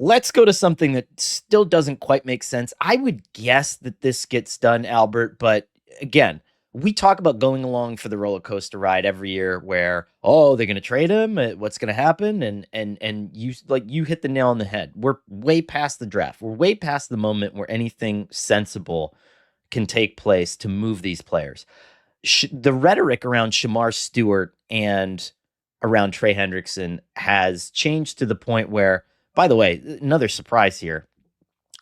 Let's go to something that still doesn't quite make sense. I would guess that this gets done, Albert, but again, we talk about going along for the roller coaster ride every year where, oh, they're going to trade him, what's going to happen, and you hit the nail on the head. We're way past the draft. We're way past the moment where anything sensible can take place to move these players. The rhetoric around Shemar Stewart and around Trey Hendrickson has changed to the point where, by the way, another surprise here.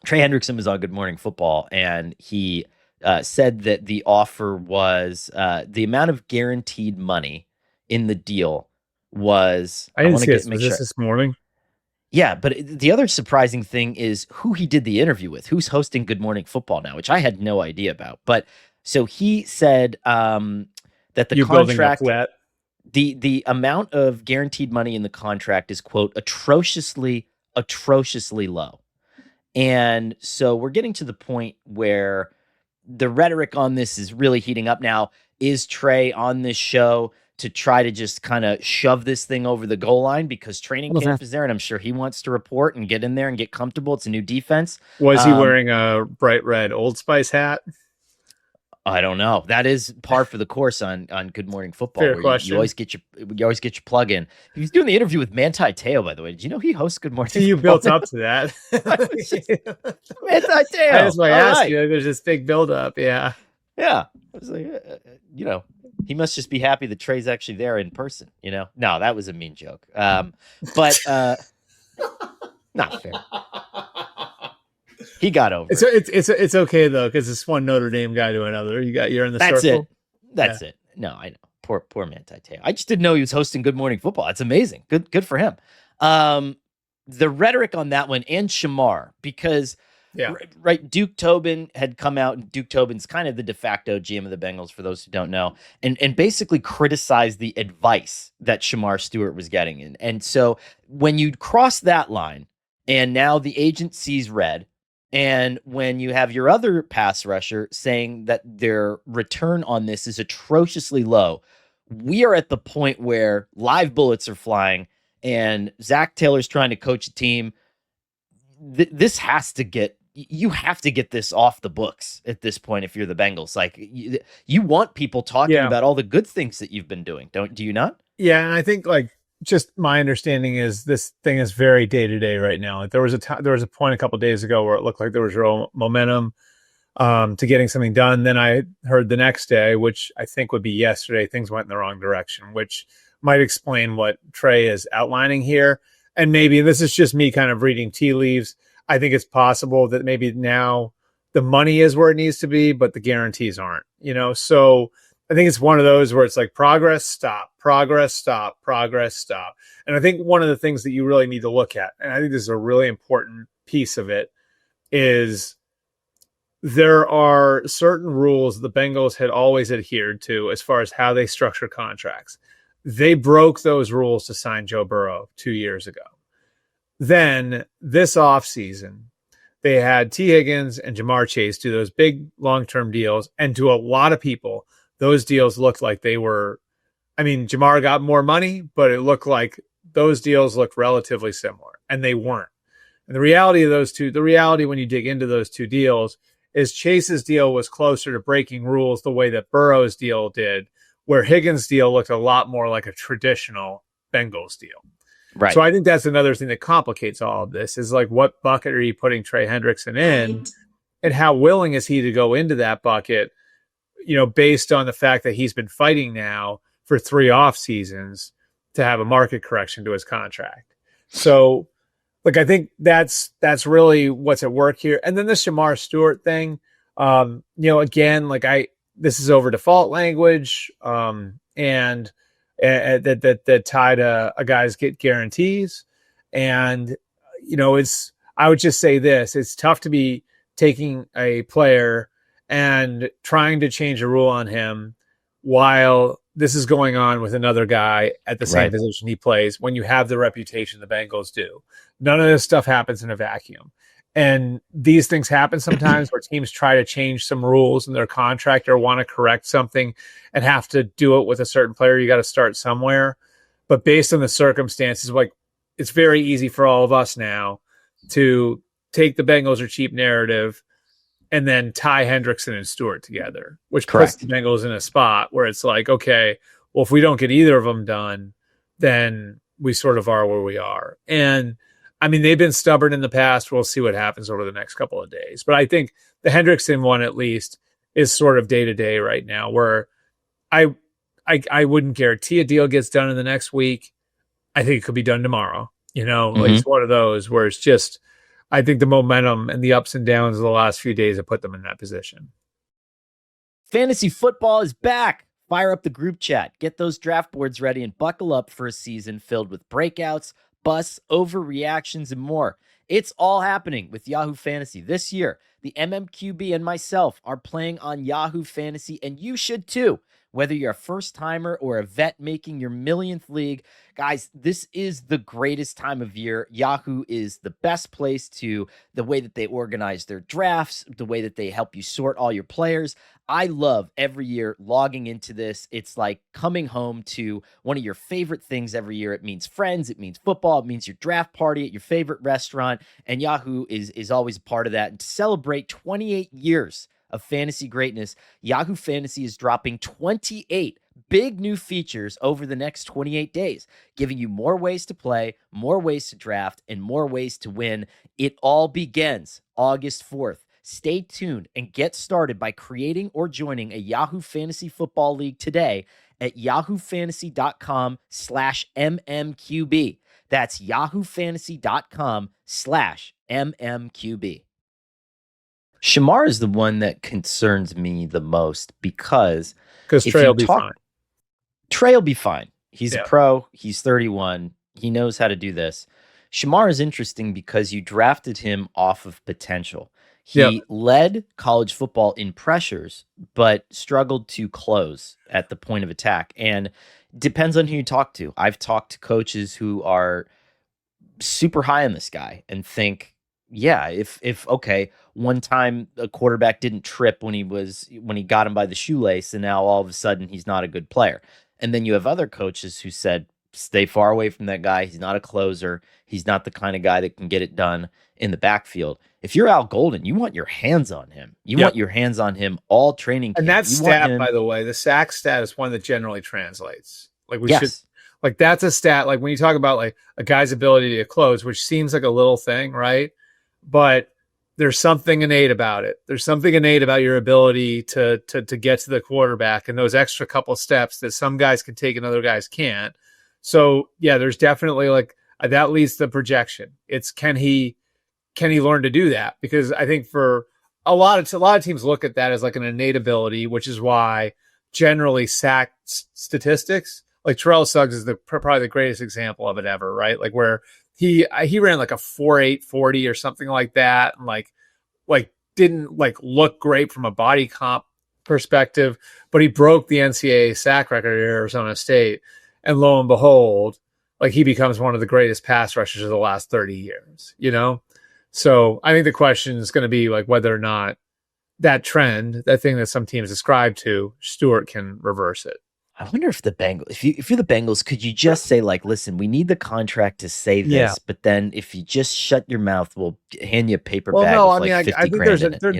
Trey Hendrickson was on Good Morning Football, and he said that the offer was the amount of guaranteed money in the deal was. I didn't see this. Was this morning? Yeah, but the other surprising thing is who he did the interview with, who's hosting Good Morning Football now, which I had no idea about. But so he said that the contract, the amount of guaranteed money in the contract is, quote, atrociously low. And so we're getting to the point where the rhetoric on this is really heating up now. Is Trey on this show to try to just kind of shove this thing over the goal line because training camp is there, and I'm sure he wants to report and get in there and get comfortable. It's a new defense. Was he wearing a bright red Old Spice hat? I don't know. That is par for the course on Good Morning Football. Fair question. You always get your plug in. He was doing the interview with Manti Te'o, by the way. Did you know he hosts Good Morning? You built up to that. Manti Te'o. That's why I asked you. There's this big build up. Yeah. Yeah. I was like, he must just be happy that Trey's actually there in person. No, that was a mean joke. But not fair. He got over it. It's okay though, because it's one Notre Dame guy to another. You're in the circle. That's it. No, I know. Poor Manti Te'o. I just didn't know he was hosting Good Morning Football. That's amazing. Good for him. The rhetoric on that one and Shemar, because right, Duke Tobin had come out, and Duke Tobin's kind of the de facto GM of the Bengals for those who don't know, and basically criticized the advice that Shemar Stewart was getting in. And so when you cross that line, and now the agent sees red. And when you have your other pass rusher saying that their return on this is atrociously low, we are at the point where live bullets are flying and Zach Taylor's trying to coach a team. This has to you have to get this off the books at this point if you're the Bengals. Like, you want people talking about all the good things that you've been doing, do you not? Yeah, and I think, like, just my understanding is this thing is very day to day right now. Like, there was a point a couple of days ago where it looked like there was real momentum to getting something done. Then I heard the next day, which I think would be yesterday, things went in the wrong direction, which might explain what Trey is outlining here. And maybe this is just me kind of reading tea leaves. I think it's possible that maybe now the money is where it needs to be, but the guarantees aren't. So I think it's one of those where it's like progress, stop, progress, stop, progress, stop. And I think one of the things that you really need to look at, and I think this is a really important piece of it, is there are certain rules the Bengals had always adhered to as far as how they structure contracts. They broke those rules to sign Joe Burrow 2 years ago. Then this offseason, they had T. Higgins and Jamar Chase do those big long-term deals. And to a lot of people, those deals looked like they were, Jamar got more money, but it looked like those deals looked relatively similar, and they weren't. And the reality when you dig into those two deals is Chase's deal was closer to breaking rules the way that Burrow's deal did, where Higgins' deal looked a lot more like a traditional Bengals deal. Right. So I think that's another thing that complicates all of this is, like, what bucket are you putting Trey Hendrickson in, and how willing is he to go into that bucket, based on the fact that he's been fighting now for 3 off seasons to have a market correction to his contract. So, like, I think that's really what's at work here. And then the Shemar Stewart thing, again, like, this is over default language, and that tied a guy's get guarantees. And, I would just say this, it's tough to be taking a player and trying to change a rule on him while this is going on with another guy at the same position he plays, when you have the reputation the Bengals do. None of this stuff happens in a vacuum. And these things happen sometimes where teams try to change some rules in their contract or want to correct something and have to do it with a certain player. You got to start somewhere. But based on the circumstances, like, it's very easy for all of us now to take the Bengals are cheap narrative and then tie Hendrickson and Stewart together, which puts the Bengals in a spot where it's like, okay, well, if we don't get either of them done, then we sort of are where we are. And I mean, they've been stubborn in the past. We'll see what happens over the next couple of days. But I think the Hendrickson one, at least, is sort of day to day right now, where I wouldn't guarantee a deal gets done in the next week. I think it could be done tomorrow. Like it's one of those where it's just, I think the momentum and the ups and downs of the last few days have put them in that position. Fantasy football is back. Fire up the group chat, get those draft boards ready, and buckle up for a season filled with breakouts, busts, overreactions, and more. It's all happening with Yahoo Fantasy this year. The MMQB and myself are playing on Yahoo Fantasy, and you should too. Whether you're a first-timer or a vet making your millionth league, guys, this is the greatest time of year. Yahoo is the best place to, the way that they organize their drafts, the way that they help you sort all your players. I love every year logging into this. It's like coming home to one of your favorite things every year. It means friends, it means football, it means your draft party at your favorite restaurant, and Yahoo is always a part of that. And to celebrate 28 years of fantasy greatness, Yahoo Fantasy is dropping 28 big new features over the next 28 days, giving you more ways to play, more ways to draft, and more ways to win. It all begins August 4th. Stay tuned and get started by creating or joining a Yahoo Fantasy Football League today at yahoofantasy.com/MMQB. That's yahoofantasy.com/MMQB. Shemar is the one that concerns me the most because Trey will be fine. Trey will be fine. He's a pro. He's 31. He knows how to do this. Shemar is interesting because you drafted him off of potential. He led college football in pressures, but struggled to close at the point of attack. And depends on who you talk to. I've talked to coaches who are super high on this guy and think, yeah, if okay, one time a quarterback didn't trip when he got him by the shoelace, and now all of a sudden he's not a good player. And then you have other coaches who said, stay far away from that guy. He's not a closer. He's not the kind of guy that can get it done in the backfield. If you're Al Golden, you want your hands on him. You want your hands on him all training camp. And that stat, by the way, the sack stat is one that generally translates. Like we should, like that's a stat. Like when you talk about like a guy's ability to close, which seems like a little thing, right? But there's something innate about it. There's something innate about your ability to get to the quarterback and those extra couple steps that some guys can take and other guys can't. So yeah, there's definitely like that leads to the projection. It's can he learn to do that? Because I think for a lot of teams look at that as like an innate ability, which is why generally sack statistics, like Terrell Suggs is probably the greatest example of it ever, right? Like where he ran like a 4.8 40 or something like that, and like didn't like look great from a body comp perspective, but he broke the NCAA sack record at Arizona State, and lo and behold, like he becomes one of the greatest pass rushers of the last 30 years, you know? So I think the question is going to be like whether or not that trend, that thing that some teams ascribe to, Stewart can reverse it. I wonder if the Bengals, if you're the Bengals, could you just say like, listen, we need the contract to say this, but then if you just shut your mouth, we'll hand you a paper bag. No, with I think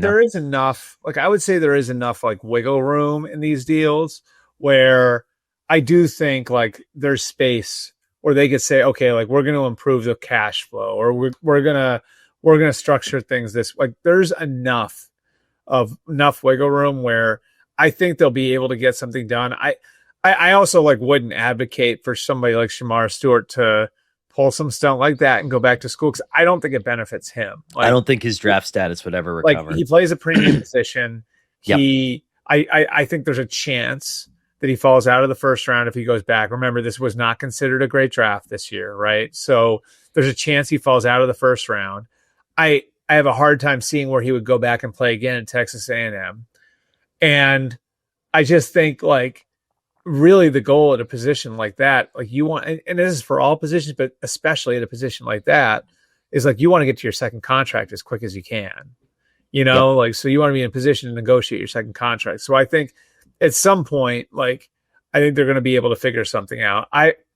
there is enough. Like I would say there is enough like wiggle room in these deals where I do think like there's space where they could say, okay, like we're going to improve the cash flow, or we're gonna structure things this. Like there's enough wiggle room where I think they'll be able to get something done. I also like wouldn't advocate for somebody like Shemar Stewart to pull some stunt like that and go back to school because I don't think it benefits him. Like, I don't think his draft status would ever recover. Like he plays a premium position. I think there's a chance that he falls out of the first round if he goes back. Remember, this was not considered a great draft this year, right? So there's a chance he falls out of the first round. I have a hard time seeing where he would go back and play again at Texas A&M. And I just think like really the goal at a position like that, like you want, and this is for all positions, but especially at a position like that, is like you want to get to your second contract as quick as you can, you know, like, so you want to be in a position to negotiate your second contract. So I think at some point, like, I think they're going to be able to figure something out.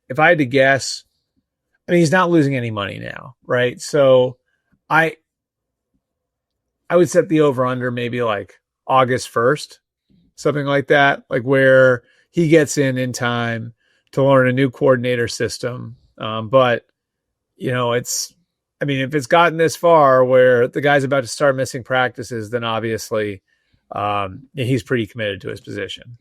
If I had to guess, I mean, he's not losing any money now, right? So I would set the over under maybe like August 1st, something like that, like where he gets in time to learn a new coordinator system. But if it's gotten this far where the guy's about to start missing practices, then obviously he's pretty committed to his position.